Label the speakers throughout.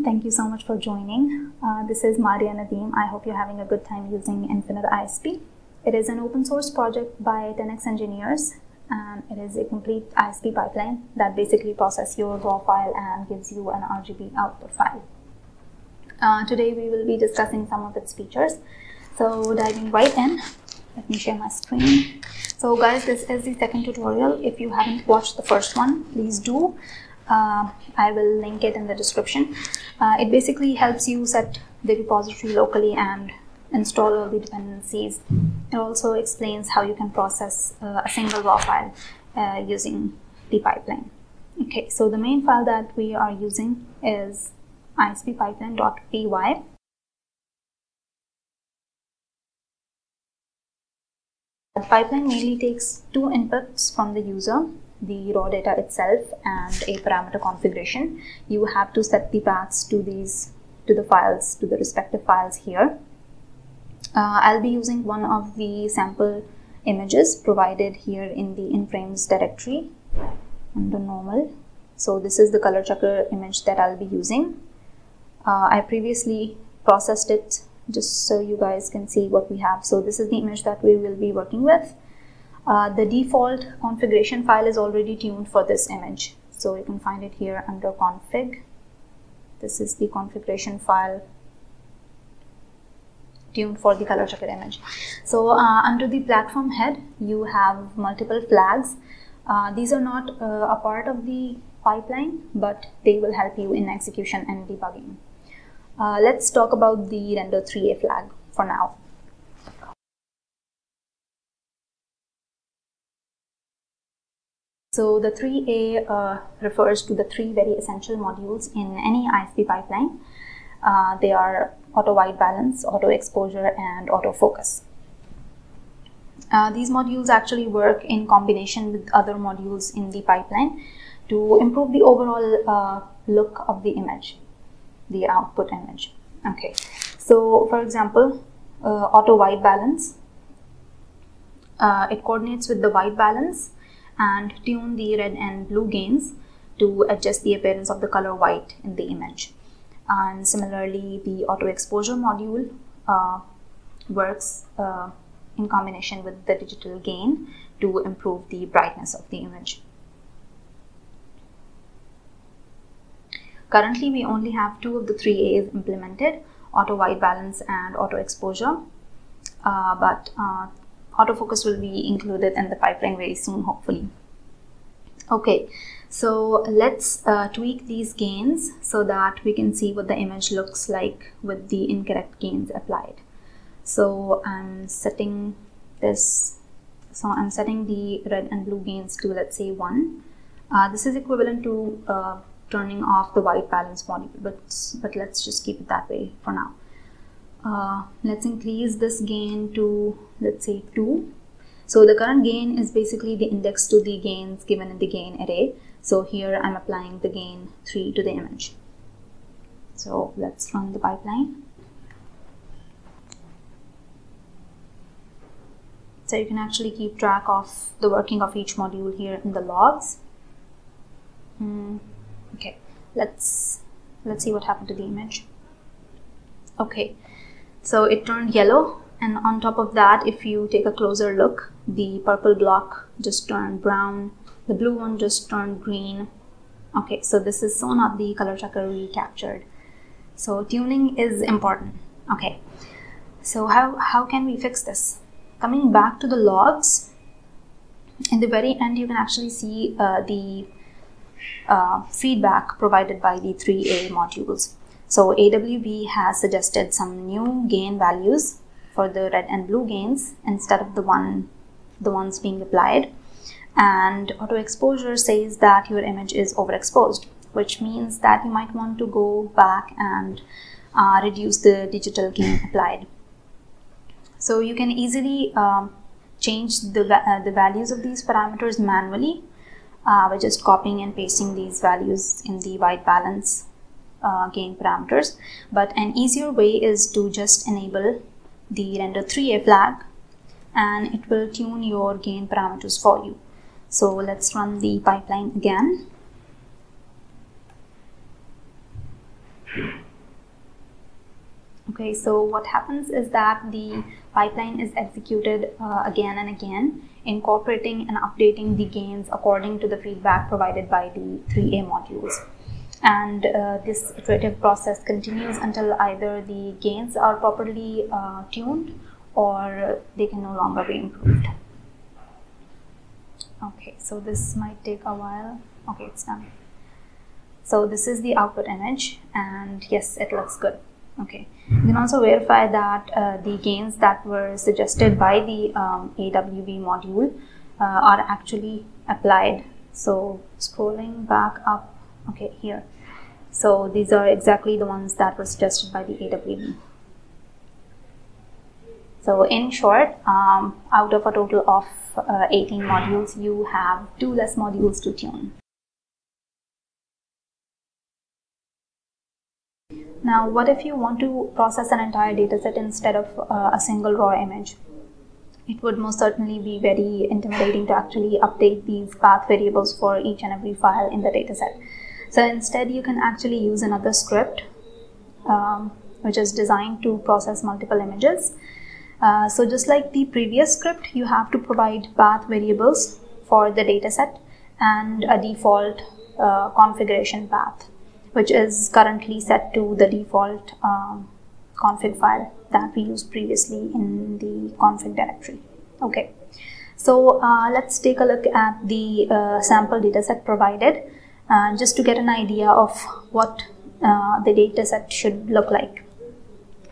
Speaker 1: everyone, thank you so much for joining. This is Maria Nadeem. I hope you're having a good time using Infinite ISP. It is an open source project by 10xEngineers, and it is a complete ISP pipeline that basically processes your raw file and gives you an RGB output file. Today we will be discussing some of its features. So diving right in, let me share my screen. So guys, this is the second tutorial. If you haven't watched the first one, please do. I will link it in the description. It basically helps you set the repository locally and install all the dependencies. It also explains how you can process a single raw file using the pipeline. Okay, so the main file that we are using is isppipeline.py. The pipeline mainly takes two inputs from the user, the raw data itself and a parameter configuration. You have to set the paths to the files, to the respective files here. I'll be using one of the sample images provided here in the in-frames directory under normal. So this is the color checker image that I'll be using. I previously processed it just so you guys can see what we have. So this is the image that we will be working with. The default configuration file is already tuned for this image. So you can find it here under config. This is the configuration file tuned for the color checker image. So under the platform head, you have multiple flags. These are not a part of the pipeline, but they will help you in execution and debugging. Let's talk about the render 3A flag for now. So the 3A refers to the three very essential modules in any ISP pipeline. They are auto white balance, auto exposure, and auto focus. These modules actually work in combination with other modules in the pipeline to improve the overall look of the image, the output image. Okay, so for example, auto white balance, it coordinates with the white balance and tune the red and blue gains to adjust the appearance of the color white in the image. And similarly, the auto exposure module works in combination with the digital gain to improve the brightness of the image. Currently, we only have two of the 3As implemented, auto white balance and auto exposure, but autofocus will be included in the pipeline very soon, hopefully. Okay, so let's tweak these gains so that we can see what the image looks like with the incorrect gains applied. So I'm setting this, so I'm setting the red and blue gains to, let's say, 1. This is equivalent to turning off the white balance module, but let's just keep it that way for now. Let's increase this gain to, let's say, 2. So the current gain is basically the index to the gains given in the gain array. So here I'm applying the gain 3 to the image. So let's run the pipeline. So you can actually keep track of the working of each module here in the logs. Okay, let's see what happened to the image. Okay, so it turned yellow, and on top of that, if you take a closer look, the purple block just turned brown, the blue one just turned green. Okay, so this is so not the color checker we captured. So tuning is important. Okay, so how can we fix this? Coming back to the logs, in the very end you can actually see the feedback provided by the 3A modules. So AWB has suggested some new gain values for the red and blue gains instead of the ones being applied. And auto exposure says that your image is overexposed, which means that you might want to go back and reduce the digital gain applied. So you can easily change the values of these parameters manually by just copying and pasting these values in the white balance gain parameters. But an easier way is to just enable the render 3A flag, and it will tune your gain parameters for you. So let's run the pipeline again. Okay, so what happens is that the pipeline is executed again and again, incorporating and updating the gains according to the feedback provided by the 3A modules. And this iterative process continues until either the gains are properly tuned or they can no longer be improved. Okay, so this might take a while. Okay, it's done. So this is the output image, and yes, it looks good. Okay, you can also verify that the gains that were suggested by the AWB module are actually applied. So scrolling back up, okay, here. So these are exactly the ones that were suggested by the AWB. So in short, out of a total of 18 modules, you have 2 less modules to tune. Now, what if you want to process an entire dataset instead of a single raw image? It would most certainly be very intimidating to actually update these path variables for each and every file in the dataset. So instead, you can actually use another script which is designed to process multiple images. So just like the previous script, you have to provide path variables for the dataset and a default configuration path, which is currently set to the default config file that we used previously in the config directory. Okay, so let's take a look at the sample dataset provided just to get an idea of what the dataset should look like.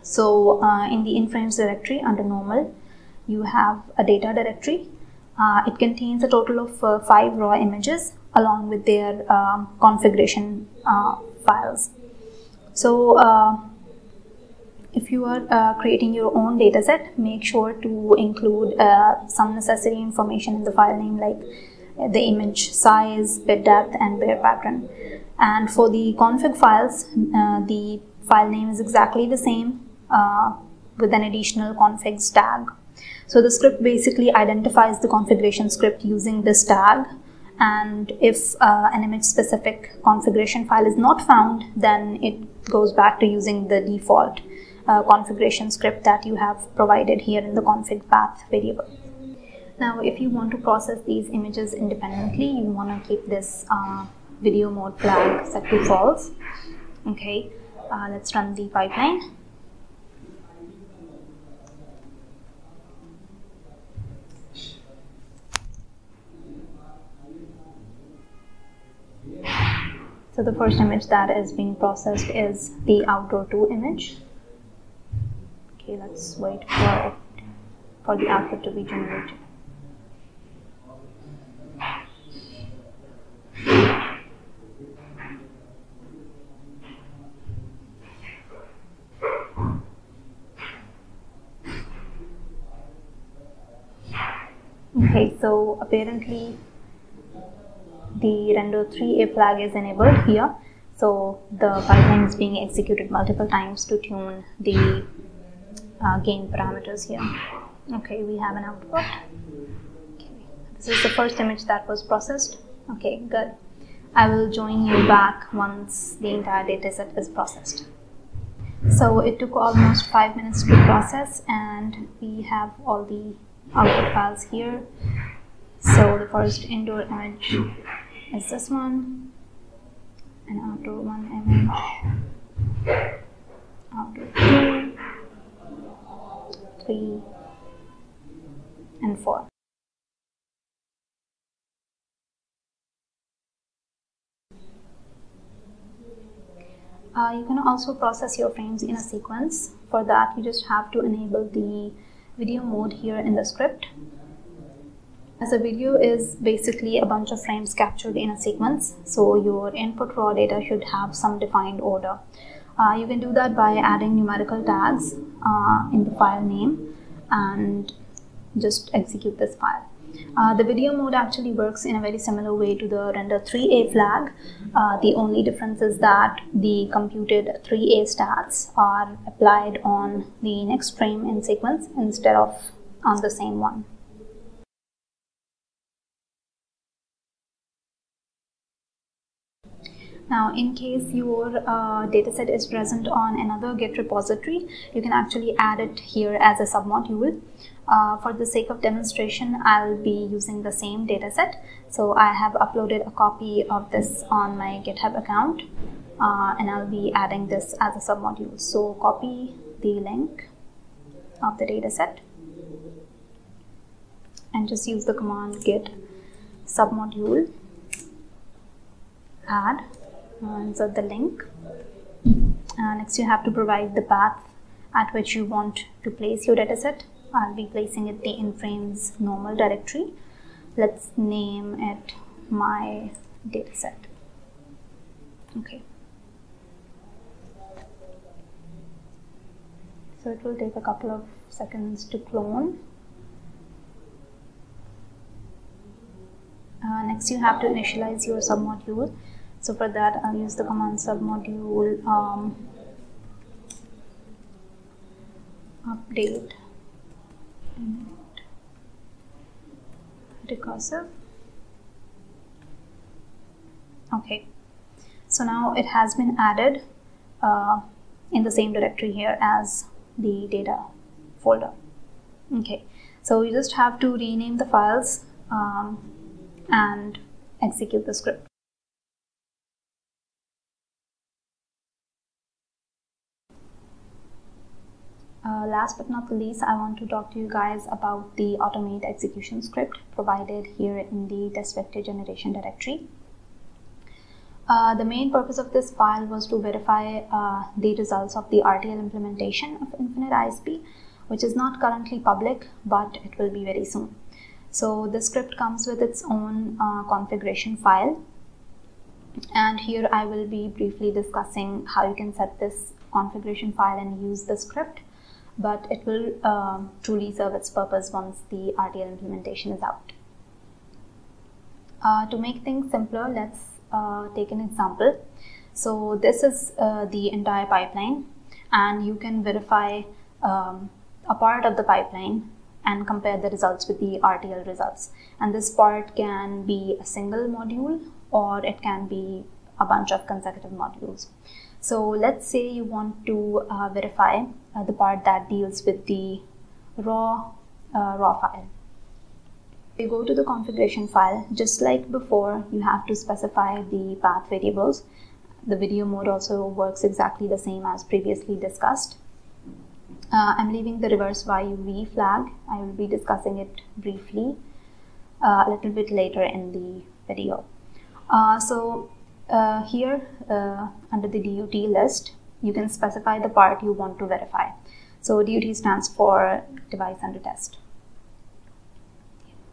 Speaker 1: So in the inframes directory under normal, you have a data directory. It contains a total of 5 raw images along with their configuration files. So if you are creating your own dataset, make sure to include some necessary information in the file name, like the image size, bit depth, and where pattern. And for the config files, the file name is exactly the same with an additional configs tag. So the script basically identifies the configuration script using this tag, and if an image specific configuration file is not found, then it goes back to using the default configuration script that you have provided here in the config path variable. Now, if you want to process these images independently, you want to keep this video mode flag set to false. Okay, let's run the pipeline. So the first image that is being processed is the outdoor 2 image. Okay, let's wait for the output to be generated. Okay, so apparently the render 3A flag is enabled here. So the pipeline is being executed multiple times to tune the gain parameters here. Okay, we have an output. Okay, this is the first image that was processed. Okay, good. I will join you back once the entire dataset is processed. So it took almost 5 minutes to process, and we have all the output files here. So the first indoor image is this one, and outdoor 1 image, outdoor 2, 3, and 4. You can also process your frames in a sequence. For that, you just have to enable the video mode here in the script. As a video is basically a bunch of frames captured in a sequence, so your input raw data should have some defined order. You can do that by adding numerical tags in the file name and just execute this file. The video mode actually works in a very similar way to the render 3A flag. The only difference is that the computed 3A stats are applied on the next frame in sequence instead of on the same one. Now, in case your dataset is present on another Git repository, you can actually add it here as a submodule. For the sake of demonstration, I'll be using the same dataset. So I have uploaded a copy of this on my GitHub account, and I'll be adding this as a submodule. So copy the link of the dataset and just use the command git submodule add. Insert the link. Next, you have to provide the path at which you want to place your dataset. I'll be placing it in frames normal directory. Let's name it my dataset. Okay. So it will take a couple of seconds to clone. Next, you have to initialize your submodule. So for that, I'll use the command submodule update recursive. Okay, so now it has been added in the same directory here as the data folder. Okay, so you just have to rename the files and execute the script. Last but not the least, I want to talk to you guys about the automate execution script provided here in the test vector generation directory. The main purpose of this file was to verify the results of the RTL implementation of Infinite ISP, which is not currently public, but it will be very soon. So the script comes with its own configuration file, and here I will be briefly discussing how you can set this configuration file and use the script, but it will truly serve its purpose once the RTL implementation is out. To make things simpler, let's take an example. So this is the entire pipeline, and you can verify a part of the pipeline and compare the results with the RTL results. And this part can be a single module, or it can be a bunch of consecutive modules. So let's say you want to verify the part that deals with the raw file. You go to the configuration file. Just like before, you have to specify the path variables. The video mode also works exactly the same as previously discussed. I'm leaving the reverse YUV flag. I will be discussing it briefly a little bit later in the video. Here under the DUT list, you can specify the part you want to verify. So DUT stands for device under test.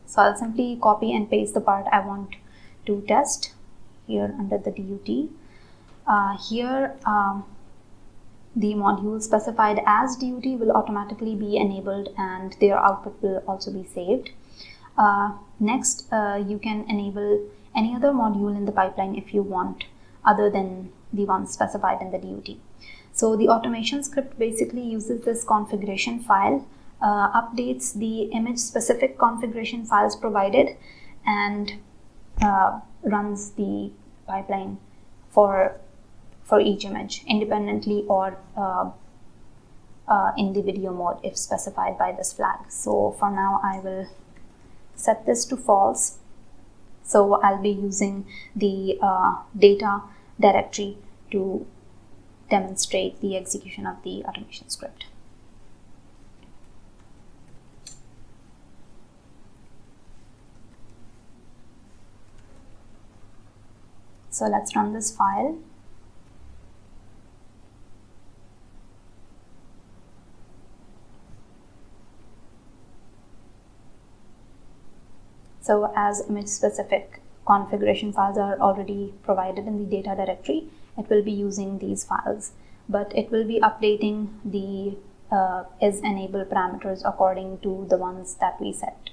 Speaker 1: So I'll simply copy and paste the part I want to test here under the DUT. Here the module specified as DUT will automatically be enabled, and their output will also be saved. Next, you can enable any other module in the pipeline if you want, other than the ones specified in the DUT. So the automation script basically uses this configuration file, updates the image specific configuration files provided, and runs the pipeline for each image independently or in the video mode if specified by this flag. So for now, I will set this to false. So I'll be using the data directory to demonstrate the execution of the automation script. So let's run this file. So as image specific configuration files are already provided in the data directory, it will be using these files, but it will be updating the is enable parameters according to the ones that we set,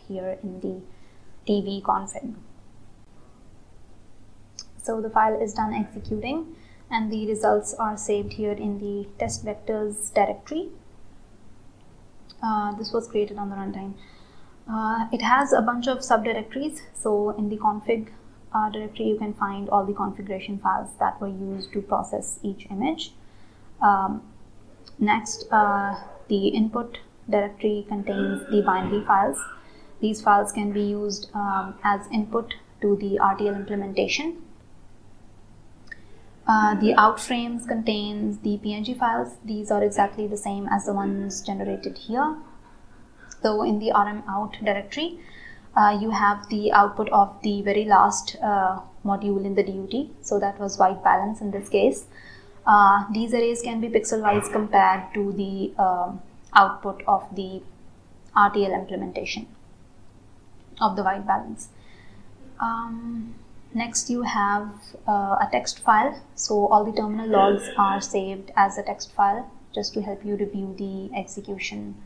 Speaker 1: here in the TV config. So the file is done executing, and the results are saved here in the test vectors directory. This was created on the runtime. It has a bunch of subdirectories. So in the config directory you can find all the configuration files that were used to process each image. Next, the input directory contains the binary files. These files can be used as input to the RTL implementation. The out frames contains the PNG files. These are exactly the same as the ones generated here. So in the RM out directory, you have the output of the very last module in the DUT. So that was white balance in this case. These arrays can be pixel-wise compared to the output of the RTL implementation of the white balance. Next, you have a text file. So all the terminal logs are saved as a text file just to help you review the execution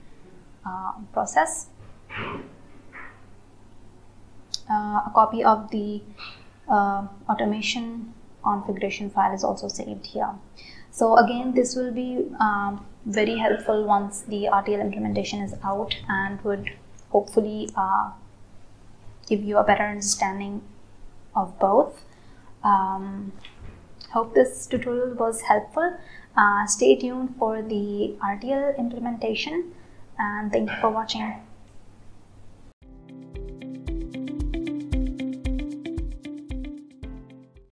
Speaker 1: process. A copy of the automation configuration file is also saved here. So again, this will be very helpful once the RTL implementation is out and would hopefully give you a better understanding of both. Hope this tutorial was helpful. Stay tuned for the RTL implementation, and thank you for watching.